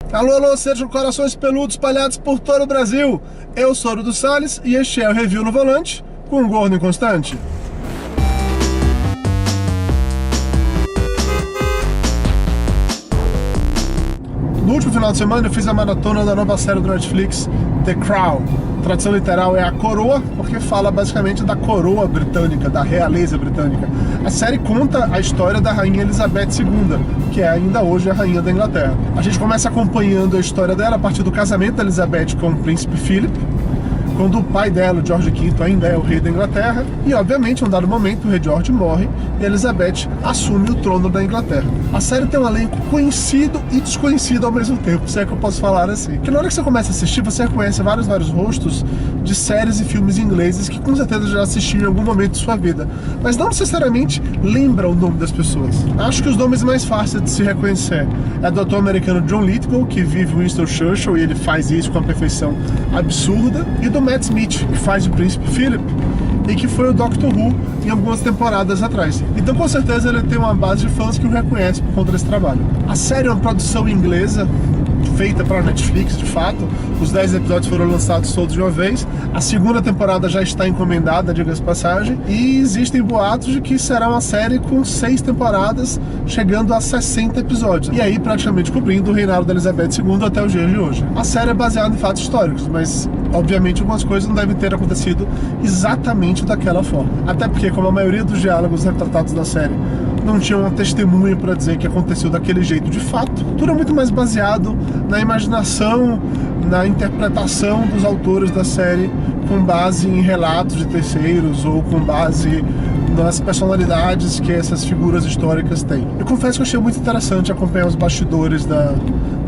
Alô, alô, sejam corações peludos espalhados por todo o Brasil. Eu sou o do Salles e este é o Review no Volante com o Gordo Inconstante. No último final de semana eu fiz a maratona da nova série do Netflix, The Crown. A tradução literal é A Coroa, porque fala basicamente da coroa britânica, da realeza britânica. A série conta a história da rainha Elizabeth II, que é ainda hoje a rainha da Inglaterra. A gente começa acompanhando a história dela a partir do casamento da Elizabeth com o príncipe Philip, quando o pai dela, o George V, ainda é o rei da Inglaterra, e obviamente, em um dado momento, o rei George morre e Elizabeth assume o trono da Inglaterra. A série tem um elenco conhecido e desconhecido ao mesmo tempo, se é que eu posso falar assim. Porque na hora que você começa a assistir, você reconhece vários rostos de séries e filmes ingleses que com certeza já assistiu em algum momento de sua vida, mas não necessariamente lembra o nome das pessoas. Acho que os nomes mais fáceis de se reconhecer é do ator americano John Lithgow, que vive Winston Churchill, e ele faz isso com uma perfeição absurda, e do Matt Smith, que faz o príncipe Philip e que foi o Doctor Who em algumas temporadas atrás. Então com certeza ele tem uma base de fãs que o reconhece por conta desse trabalho. A série é uma produção inglesa, feita para Netflix, de fato. Os 10 episódios foram lançados todos de uma vez. A segunda temporada já está encomendada, diga-se de passagem. E existem boatos de que será uma série com 6 temporadas, chegando a 60 episódios. E aí praticamente cobrindo o reinado da Elizabeth II até os dias de hoje. A série é baseada em fatos históricos, mas obviamente algumas coisas não devem ter acontecido exatamente daquela forma. Até porque, como a maioria dos diálogos retratados na série não tinha uma testemunha para dizer que aconteceu daquele jeito de fato, tudo é muito mais baseado na imaginação, na interpretação dos autores da série, com base em relatos de terceiros ou com base nas personalidades que essas figuras históricas têm. Eu confesso que eu achei muito interessante acompanhar os bastidores da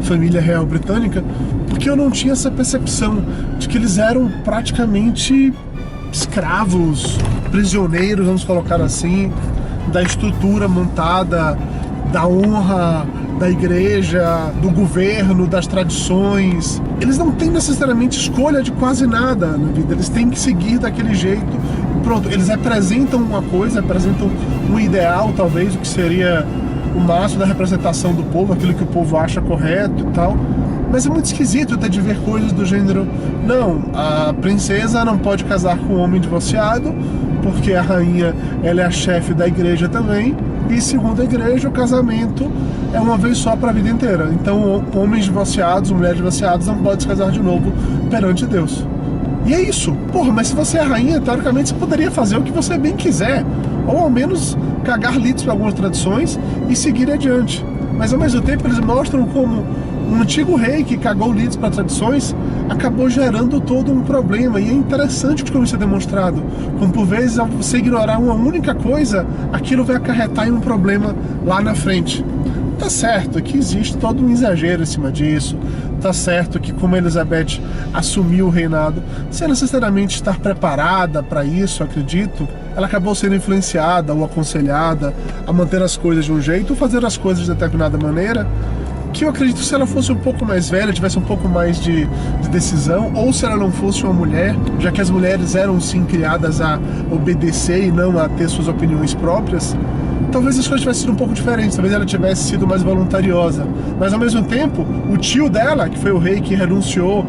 família real britânica, porque eu não tinha essa percepção de que eles eram praticamente escravos, prisioneiros, vamos colocar assim, da estrutura montada, da honra da igreja, do governo, das tradições. Eles não têm necessariamente escolha de quase nada na vida, eles têm que seguir daquele jeito. Pronto, eles representam uma coisa, representam um ideal, talvez, o que seria o máximo da representação do povo, aquilo que o povo acha correto e tal. Mas é muito esquisito até de ver coisas do gênero: não, a princesa não pode casar com um homem divorciado, porque a rainha, ela é a chefe da igreja também, e segundo a igreja, o casamento é uma vez só para a vida inteira. Então, homens divorciados, mulheres divorciadas não podem se casar de novo perante Deus. E é isso. Porra, mas se você é rainha, teoricamente você poderia fazer o que você bem quiser, ou ao menos cagar litros para algumas tradições e seguir adiante. Mas ao mesmo tempo eles mostram como um antigo rei que cagou litros para tradições acabou gerando todo um problema. E é interessante como isso é demonstrado, como por vezes, ao você ignorar uma única coisa, aquilo vai acarretar em um problema lá na frente. Tá certo que existe todo um exagero em cima disso, tá certo que como a Elizabeth assumiu o reinado, sem necessariamente estar preparada para isso, acredito, ela acabou sendo influenciada ou aconselhada a manter as coisas de um jeito ou fazer as coisas de determinada maneira, que eu acredito que se ela fosse um pouco mais velha, tivesse um pouco mais de decisão, ou se ela não fosse uma mulher, já que as mulheres eram sim criadas a obedecer e não a ter suas opiniões próprias, talvez as coisas tivessem sido um pouco diferentes, talvez ela tivesse sido mais voluntariosa. Mas ao mesmo tempo, o tio dela, que foi o rei que renunciou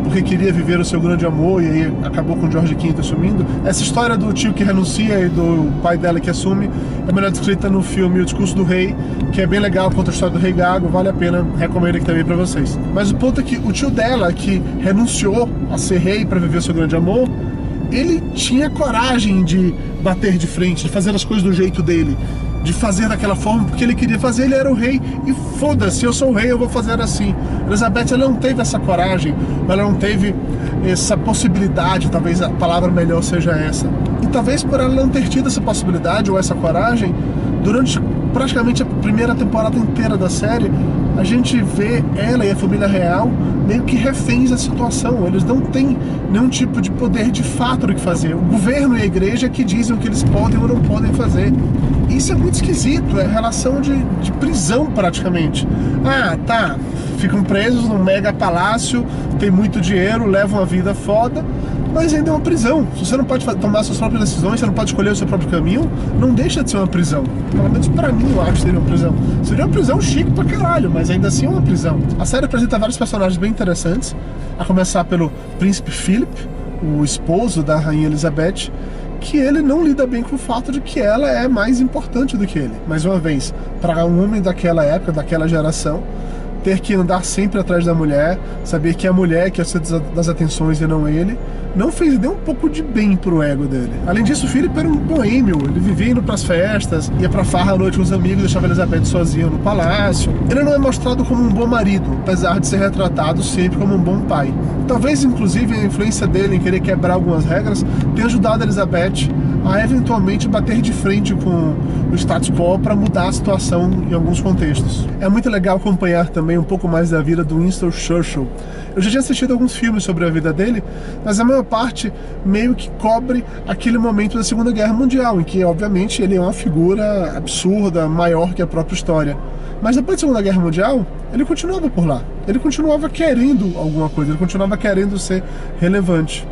porque queria viver o seu grande amor e aí acabou com George V assumindo, essa história do tio que renuncia e do pai dela que assume é melhor descrita no filme O Discurso do Rei, que é bem legal, conta a história do rei Gago, vale a pena, recomendo aqui também pra vocês. Mas o ponto é que o tio dela, que renunciou a ser rei para viver o seu grande amor, ele tinha coragem de bater de frente, de fazer as coisas do jeito dele, de fazer daquela forma porque ele queria fazer, ele era o rei e foda-se, eu sou o rei, eu vou fazer assim. Elizabeth, ela não teve essa coragem, ela não teve essa possibilidade, talvez a palavra melhor seja essa. E talvez por ela não ter tido essa possibilidade ou essa coragem, durante praticamente a primeira temporada inteira da série, a gente vê ela e a família real meio que reféns da situação. Eles não têm nenhum tipo de poder de fato do que fazer. O governo e a igreja que dizem o que eles podem ou não podem fazer. Isso é muito esquisito, é relação de prisão praticamente. Ah, tá, ficam presos num mega palácio, tem muito dinheiro, levam uma vida foda, mas ainda é uma prisão. Se você não pode tomar suas próprias decisões, você não pode escolher o seu próprio caminho, não deixa de ser uma prisão. Pelo menos pra mim, eu acho que seria uma prisão. Seria uma prisão chique pra caralho, mas ainda assim é uma prisão. A série apresenta vários personagens bem interessantes, a começar pelo príncipe Philip, o esposo da rainha Elizabeth, que ele não lida bem com o fato de que ela é mais importante do que ele. Mais uma vez, para um homem daquela época, daquela geração, ter que andar sempre atrás da mulher, saber que é a mulher que é o centro das atenções e não ele, não fez nem um pouco de bem pro ego dele. Além disso, o Philip era um boêmio, ele vivia indo pras festas, ia pra farra à noite com os amigos, deixava a Elizabeth sozinha no palácio. Ele não é mostrado como um bom marido, apesar de ser retratado sempre como um bom pai. Talvez, inclusive, a influência dele em querer quebrar algumas regras tenha ajudado a Elizabeth a eventualmente bater de frente com o status quo para mudar a situação em alguns contextos. É muito legal acompanhar também um pouco mais da vida do Winston Churchill. Eu já tinha assistido alguns filmes sobre a vida dele, mas a maior parte meio que cobre aquele momento da Segunda Guerra Mundial, em que, obviamente, ele é uma figura absurda, maior que a própria história. Mas depois da Segunda Guerra Mundial, ele continuava por lá. Ele continuava querendo alguma coisa, ele continuava querendo ser relevante.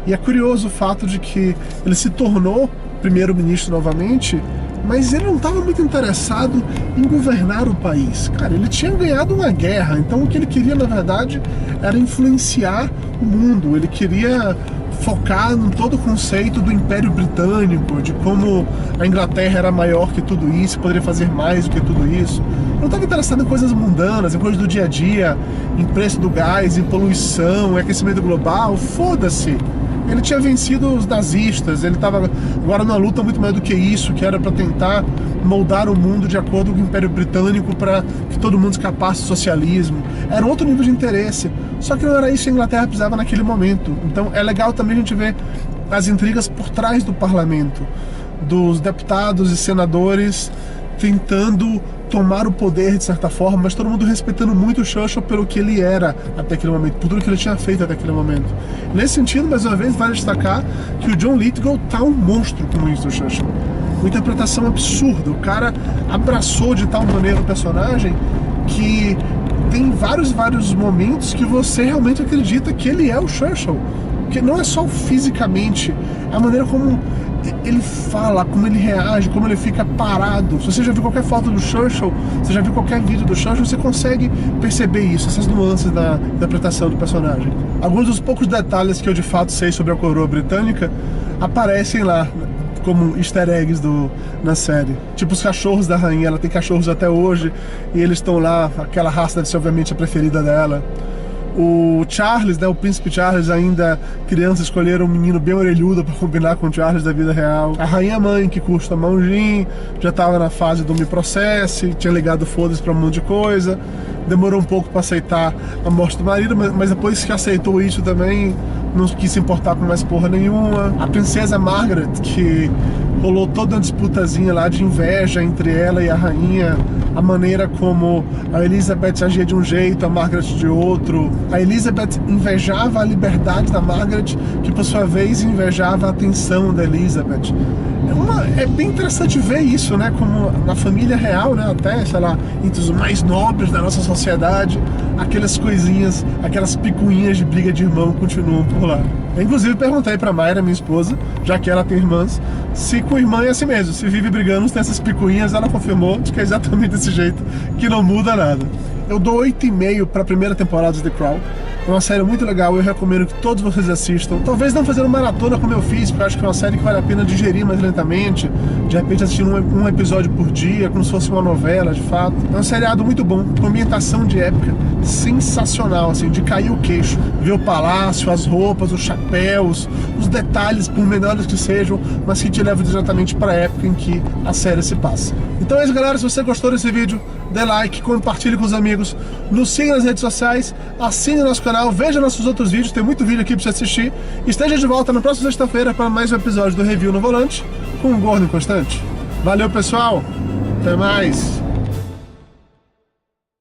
E é curioso o fato de que ele se tornou primeiro-ministro novamente, mas ele não estava muito interessado em governar o país. Cara, ele tinha ganhado uma guerra, então o que ele queria, na verdade, era influenciar o mundo. Ele queria focar em todo o conceito do Império Britânico, de como a Inglaterra era maior que tudo isso, poderia fazer mais do que tudo isso. Não estava interessado em coisas mundanas, em coisas do dia a dia, em preço do gás, em poluição, em aquecimento global, foda-se. Ele tinha vencido os nazistas, ele estava agora numa luta muito mais do que isso, que era para tentar moldar o mundo de acordo com o Império Britânico para que todo mundo escapasse do socialismo. Era outro nível de interesse, só que não era isso que a Inglaterra precisava naquele momento. Então é legal também a gente ver as intrigas por trás do parlamento, dos deputados e senadores tentando tomar o poder de certa forma, mas todo mundo respeitando muito o Churchill pelo que ele era até aquele momento, por tudo que ele tinha feito até aquele momento. Nesse sentido, mais uma vez, vale destacar que o John Lithgow tá um monstro como Winston Churchill. Uma interpretação absurda. O cara abraçou de tal maneira o personagem que tem vários momentos que você realmente acredita que ele é o Churchill. Que não é só fisicamente, é a maneira como ele fala, como ele reage, como ele fica parado. Se você já viu qualquer foto do Churchill, você já viu qualquer vídeo do Churchill, você consegue perceber isso, essas nuances da interpretação do personagem. Alguns dos poucos detalhes que eu de fato sei sobre a coroa britânica aparecem lá como easter eggs na série. Tipo os cachorros da rainha, ela tem cachorros até hoje e eles estão lá, aquela raça deve ser obviamente a preferida dela. O Charles, né, o príncipe Charles, ainda criança, escolheram um menino bem orelhudo para combinar com o Charles da vida real. A rainha mãe, que curte tomar um gin, já estava na fase do me processe, tinha ligado foda-se para um monte de coisa. Demorou um pouco para aceitar a morte do marido, mas depois que aceitou isso também, não quis se importar com mais porra nenhuma. A princesa Margaret, que rolou toda uma disputazinha lá de inveja entre ela e a rainha, a maneira como a Elizabeth agia de um jeito, a Margaret de outro. A Elizabeth invejava a liberdade da Margaret, que por sua vez invejava a atenção da Elizabeth. É bem interessante ver isso, né? Como na família real, né? Até, sei lá, entre os mais nobres da nossa sociedade, aquelas coisinhas, aquelas picuinhas de briga de irmão continuam por lá. Eu, inclusive, perguntei pra Mayra, minha esposa, já que ela tem irmãs, se com irmã é assim mesmo, se vive brigando, tem essas picuinhas. Ela confirmou que é exatamente desse jeito, que não muda nada. Eu dou 8,5 pra primeira temporada de The Crown. É uma série muito legal, eu recomendo que todos vocês assistam. Talvez não fazendo maratona como eu fiz, porque eu acho que é uma série que vale a pena digerir mais lentamente. De repente assistindo um episódio por dia, como se fosse uma novela, de fato. É um seriado muito bom, com ambientação de época sensacional, assim, de cair o queixo. Ver o palácio, as roupas, os chapéus, os detalhes, por menores que sejam, mas que te levam diretamente para a época em que a série se passa. Então é isso, galera. Se você gostou desse vídeo, dê like, compartilhe com os amigos, nos siga nas redes sociais, assine nosso canal, veja nossos outros vídeos, tem muito vídeo aqui pra você assistir. Esteja de volta na próxima sexta-feira para mais um episódio do Review no Volante com o Gordo Inconstante. Valeu, pessoal! Até mais!